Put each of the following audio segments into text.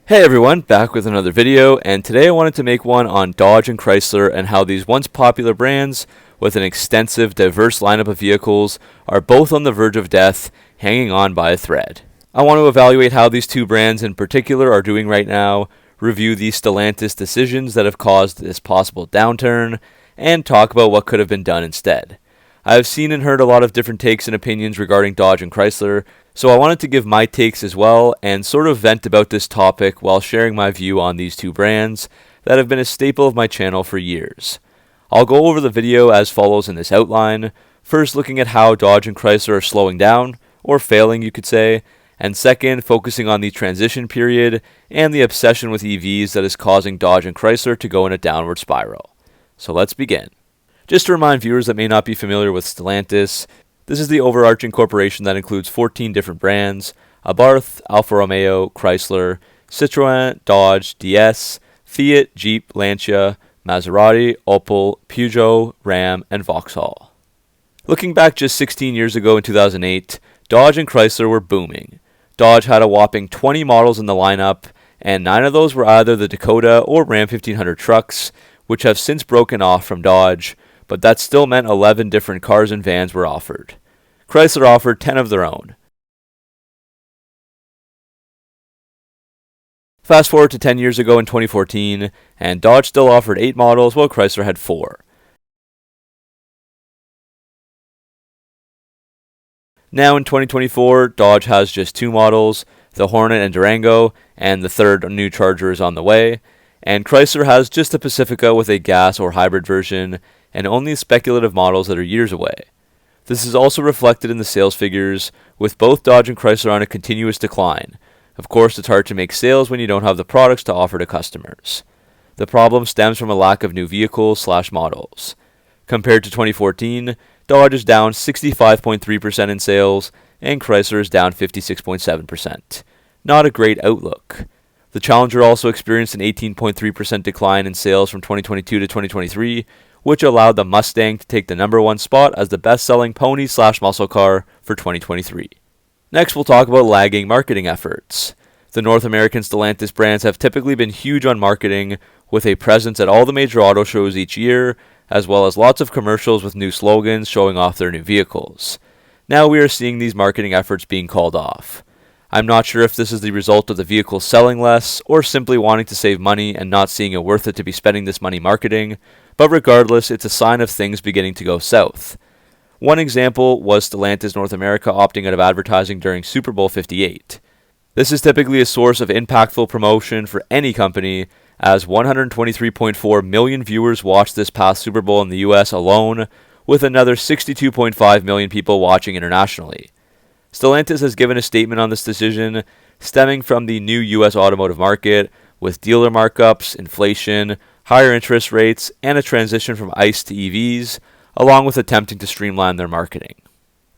Hey everyone, back with another video, and today I wanted to make one on Dodge and Chrysler and how these once popular brands with an extensive, diverse lineup of vehicles are both on the verge of death, hanging on by a thread. I want to evaluate how these two brands in particular are doing right now, review the Stellantis decisions that have caused this possible downturn, and talk about what could have been done instead. I have seen and heard a lot of different takes and opinions regarding Dodge and Chrysler, so I wanted to give my takes as well and sort of vent about this topic while sharing my view on these two brands that have been a staple of my channel for years. I'll go over the video as follows in this outline, first looking at how Dodge and Chrysler are slowing down, or failing you could say, and second focusing on the transition period and the obsession with EVs that is causing Dodge and Chrysler to go in a downward spiral. So let's begin. Just to remind viewers that may not be familiar with Stellantis, this is the overarching corporation that includes 14 different brands: Abarth, Alfa Romeo, Chrysler, Citroën, Dodge, DS, Fiat, Jeep, Lancia, Maserati, Opel, Peugeot, Ram, and Vauxhall. Looking back just 16 years ago in 2008, Dodge and Chrysler were booming. Dodge had a whopping 20 models in the lineup, and 9 of those were either the Dakota or Ram 1500 trucks, which have since broken off from Dodge, but that still meant 11 different cars and vans were offered. Chrysler offered 10 of their own. Fast forward to 10 years ago in 2014, and Dodge still offered 8 models while Chrysler had 4. Now in 2024, Dodge has just 2 models, the Hornet and Durango, and the third new Charger is on the way, and Chrysler has just the Pacifica with a gas or hybrid version, and only speculative models that are years away. This is also reflected in the sales figures, with both Dodge and Chrysler on a continuous decline. Of course, it's hard to make sales when you don't have the products to offer to customers. The problem stems from a lack of new vehicles/models. Compared to 2014, Dodge is down 65.3% in sales, and Chrysler is down 56.7%. Not a great outlook. The Challenger also experienced an 18.3% decline in sales from 2022 to 2023, which allowed the Mustang to take the #1 spot as the best-selling pony/muscle car for 2023. Next, we'll talk about lagging marketing efforts. The North American Stellantis brands have typically been huge on marketing, with a presence at all the major auto shows each year, as well as lots of commercials with new slogans showing off their new vehicles. Now we are seeing these marketing efforts being called off. I'm not sure if this is the result of the vehicles selling less, or simply wanting to save money and not seeing it worth it to be spending this money marketing, but regardless, it's a sign of things beginning to go south. One example was Stellantis North America opting out of advertising during Super Bowl 58. This is typically a source of impactful promotion for any company, as 123.4 million viewers watched this past Super Bowl in the US alone, with another 62.5 million people watching internationally. Stellantis has given a statement on this decision, stemming from the new U.S. automotive market, with dealer markups, inflation, higher interest rates, and a transition from ICE to EVs, along with attempting to streamline their marketing.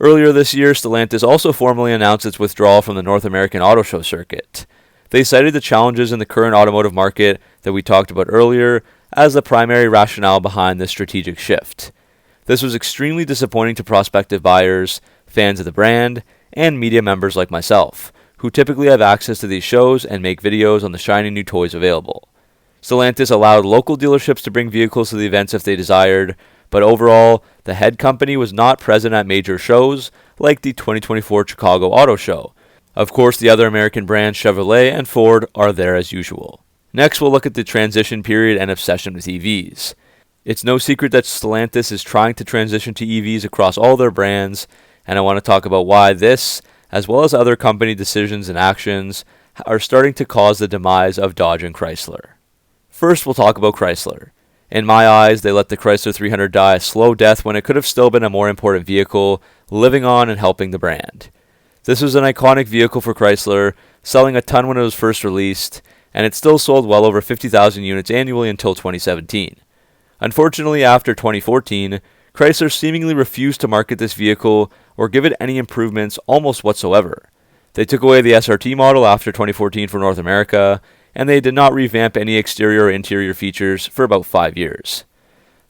Earlier this year, Stellantis also formally announced its withdrawal from the North American auto show circuit. They cited the challenges in the current automotive market that we talked about earlier as the primary rationale behind this strategic shift. This was extremely disappointing to prospective buyers, fans of the brand, and media members like myself, who typically have access to these shows and make videos on the shiny new toys available. Stellantis allowed local dealerships to bring vehicles to the events if they desired, but overall, the head company was not present at major shows like the 2024 Chicago Auto Show. Of course, the other American brands Chevrolet and Ford are there as usual. Next, we'll look at the transition period and obsession with EVs. It's no secret that Stellantis is trying to transition to EVs across all their brands, and I want to talk about why this, as well as other company decisions and actions, are starting to cause the demise of Dodge and Chrysler. First, we'll talk about Chrysler. In my eyes, they let the Chrysler 300 die a slow death when it could have still been a more important vehicle, living on and helping the brand. This was an iconic vehicle for Chrysler, selling a ton when it was first released, and it still sold well over 50,000 units annually until 2017. Unfortunately, after 2014, Chrysler seemingly refused to market this vehicle or give it any improvements almost whatsoever. They took away the SRT model after 2014 for North America, and they did not revamp any exterior or interior features for about 5 years.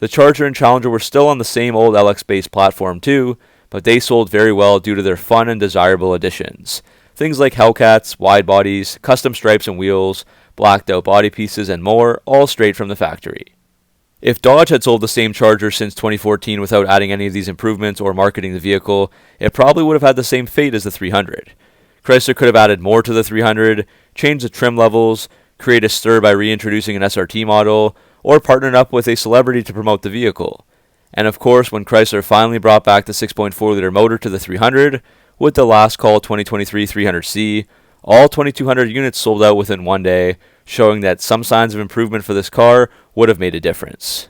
The Charger and Challenger were still on the same old LX-based platform too, but they sold very well due to their fun and desirable additions. Things like Hellcats, wide bodies, custom stripes and wheels, blacked out body pieces, and more, all straight from the factory. If Dodge had sold the same Charger since 2014 without adding any of these improvements or marketing the vehicle, it probably would have had the same fate as the 300. Chrysler could have added more to the 300, changed the trim levels, create a stir by reintroducing an SRT model, or partnered up with a celebrity to promote the vehicle. And of course, when Chrysler finally brought back the 6.4-liter motor to the 300, with the last call 2023 300C, all 2,200 units sold out within one day, showing that some signs of improvement for this car would have made a difference.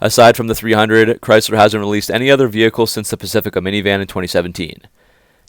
Aside from the 300, Chrysler hasn't released any other vehicle since the Pacifica minivan in 2017.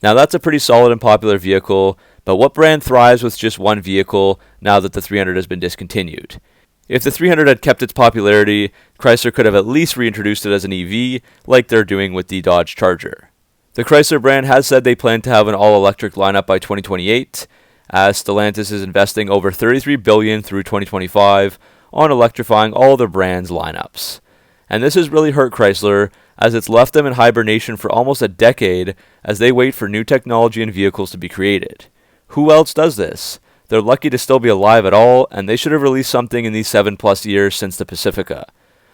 Now that's a pretty solid and popular vehicle, but what brand thrives with just one vehicle now that the 300 has been discontinued? If the 300 had kept its popularity, Chrysler could have at least reintroduced it as an EV, like they're doing with the Dodge Charger. The Chrysler brand has said they plan to have an all-electric lineup by 2028, as Stellantis is investing over $33 billion through 2025 on electrifying all the brand's lineups. And this has really hurt Chrysler, as it's left them in hibernation for almost a decade as they wait for new technology and vehicles to be created. Who else does this? They're lucky to still be alive at all, and they should have released something in these 7+ years since the Pacifica.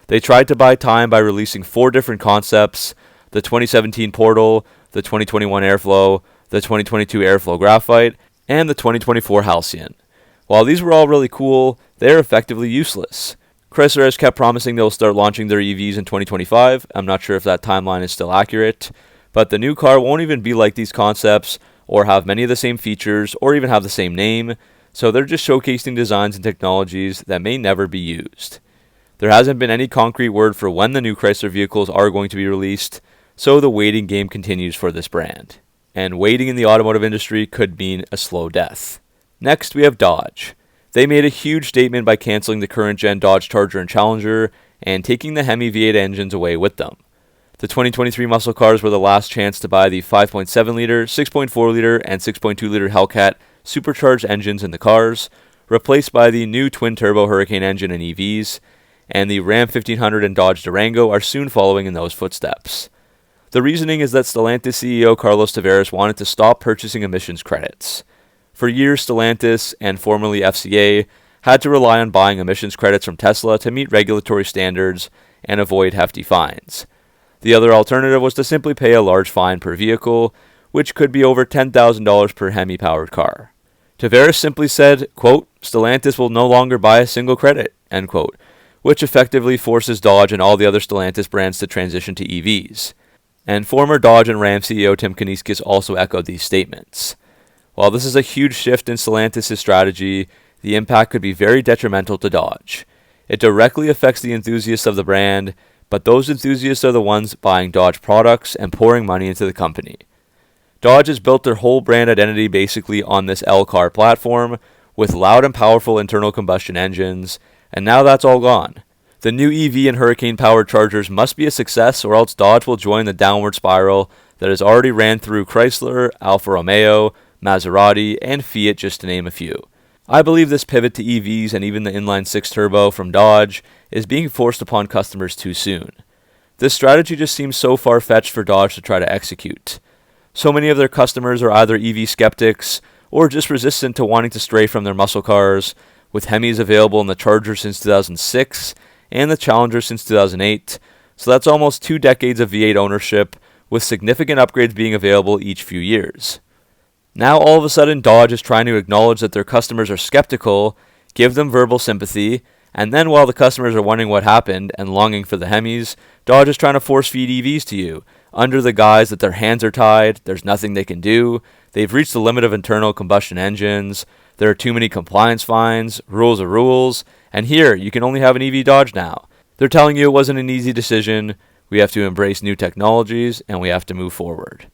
They tried to buy time by releasing 4 different concepts: the 2017 Portal, the 2021 Airflow, the 2022 Airflow Graphite, and the 2024 Halcyon. While these were all really cool, they are effectively useless. Chrysler has kept promising they'll start launching their EVs in 2025. I'm not sure if that timeline is still accurate, but the new car won't even be like these concepts, or have many of the same features, or even have the same name, so they're just showcasing designs and technologies that may never be used. There hasn't been any concrete word for when the new Chrysler vehicles are going to be released, so the waiting game continues for this brand. And waiting in the automotive industry could mean a slow death. Next, we have Dodge. They made a huge statement by canceling the current-gen Dodge Charger and Challenger and taking the Hemi V8 engines away with them. The 2023 muscle cars were the last chance to buy the 5.7-liter, 6.4-liter, and 6.2-liter Hellcat supercharged engines in the cars, replaced by the new twin-turbo Hurricane engine in EVs, and the Ram 1500 and Dodge Durango are soon following in those footsteps. The reasoning is that Stellantis CEO Carlos Tavares wanted to stop purchasing emissions credits. For years, Stellantis, and formerly FCA, had to rely on buying emissions credits from Tesla to meet regulatory standards and avoid hefty fines. The other alternative was to simply pay a large fine per vehicle, which could be over $10,000 per Hemi-powered car. Tavares simply said, quote, "Stellantis will no longer buy a single credit," end quote, which effectively forces Dodge and all the other Stellantis brands to transition to EVs. And former Dodge and Ram CEO Tim Kuniskis also echoed these statements. While this is a huge shift in Stellantis' strategy, the impact could be very detrimental to Dodge. It directly affects the enthusiasts of the brand, but those enthusiasts are the ones buying Dodge products and pouring money into the company. Dodge has built their whole brand identity basically on this L-car platform, with loud and powerful internal combustion engines, and now that's all gone. The new EV and Hurricane-powered Chargers must be a success, or else Dodge will join the downward spiral that has already ran through Chrysler, Alfa Romeo, Maserati, and Fiat, just to name a few. I believe this pivot to EVs and even the inline-six turbo from Dodge is being forced upon customers too soon. This strategy just seems so far-fetched for Dodge to try to execute. So many of their customers are either EV skeptics or just resistant to wanting to stray from their muscle cars, with Hemis available in the Charger since 2006 and the Challenger since 2008, so that's almost 2 decades of V8 ownership, with significant upgrades being available each few years. Now all of a sudden Dodge is trying to acknowledge that their customers are skeptical, give them verbal sympathy, and then while the customers are wondering what happened and longing for the Hemis, Dodge is trying to force-feed EVs to you, under the guise that their hands are tied, there's nothing they can do, they've reached the limit of internal combustion engines, there are too many compliance fines, rules are rules, and here, you can only have an EV Dodge now. They're telling you it wasn't an easy decision, we have to embrace new technologies, and we have to move forward.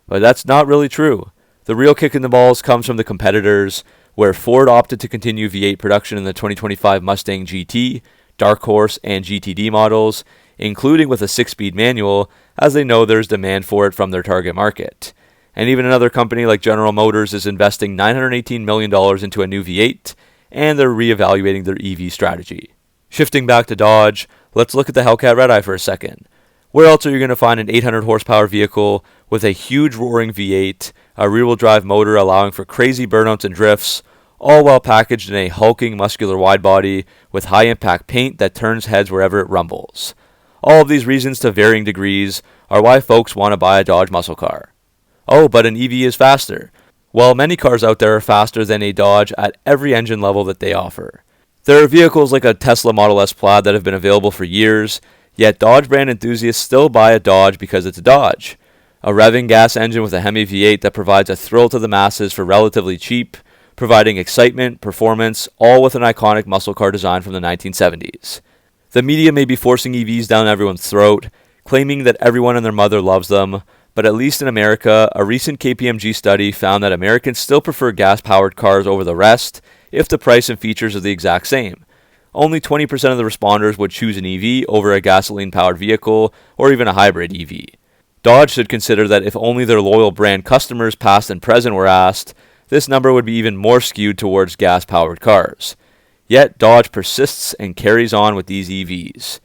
But that's not really true. The real kick in the balls comes from the competitors, where Ford opted to continue V8 production in the 2025 Mustang GT, Dark Horse, and GTD models, including with a 6-speed manual, as they know there's demand for it from their target market. And even another company like General Motors is investing $918 million into a new V8, and they're reevaluating their EV strategy. Shifting back to Dodge, let's look at the Hellcat Red-Eye for a second. Where else are you going to find an 800 horsepower vehicle with a huge roaring V8, a rear-wheel drive motor allowing for crazy burnouts and drifts, all while packaged in a hulking muscular wide body with high impact paint that turns heads wherever it rumbles? All of these reasons to varying degrees are why folks want to buy a Dodge muscle car. Oh, but an EV is faster. Well, many cars out there are faster than a Dodge at every engine level that they offer. There are vehicles like a Tesla Model S Plaid that have been available for years, yet Dodge brand enthusiasts still buy a Dodge because it's a Dodge. A revving gas engine with a Hemi V8 that provides a thrill to the masses for relatively cheap, providing excitement, performance, all with an iconic muscle car design from the 1970s. The media may be forcing EVs down everyone's throat, claiming that everyone and their mother loves them, but at least in America, a recent KPMG study found that Americans still prefer gas-powered cars over the rest if the price and features are the exact same. Only 20% of the responders would choose an EV over a gasoline-powered vehicle or even a hybrid EV. Dodge should consider that if only their loyal brand customers past and present were asked, this number would be even more skewed towards gas-powered cars. Yet Dodge persists and carries on with these EVs.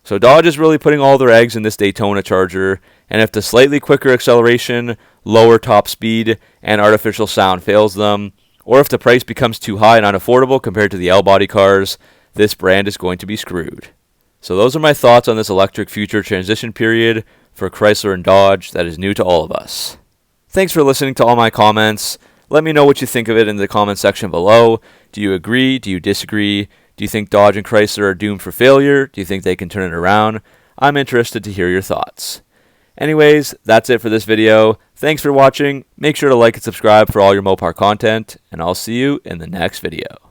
So Dodge is really putting all their eggs in this Daytona Charger, and if the slightly quicker acceleration, lower top speed, and artificial sound fails them, or if the price becomes too high and unaffordable compared to the L-body cars, this brand is going to be screwed. So those are my thoughts on this electric future transition period for Chrysler and Dodge that is new to all of us. Thanks for listening to all my comments. Let me know what you think of it in the comment section below. Do you agree? Do you disagree? Do you think Dodge and Chrysler are doomed for failure? Do you think they can turn it around? I'm interested to hear your thoughts. Anyways, that's it for this video. Thanks for watching. Make sure to like and subscribe for all your Mopar content, and I'll see you in the next video.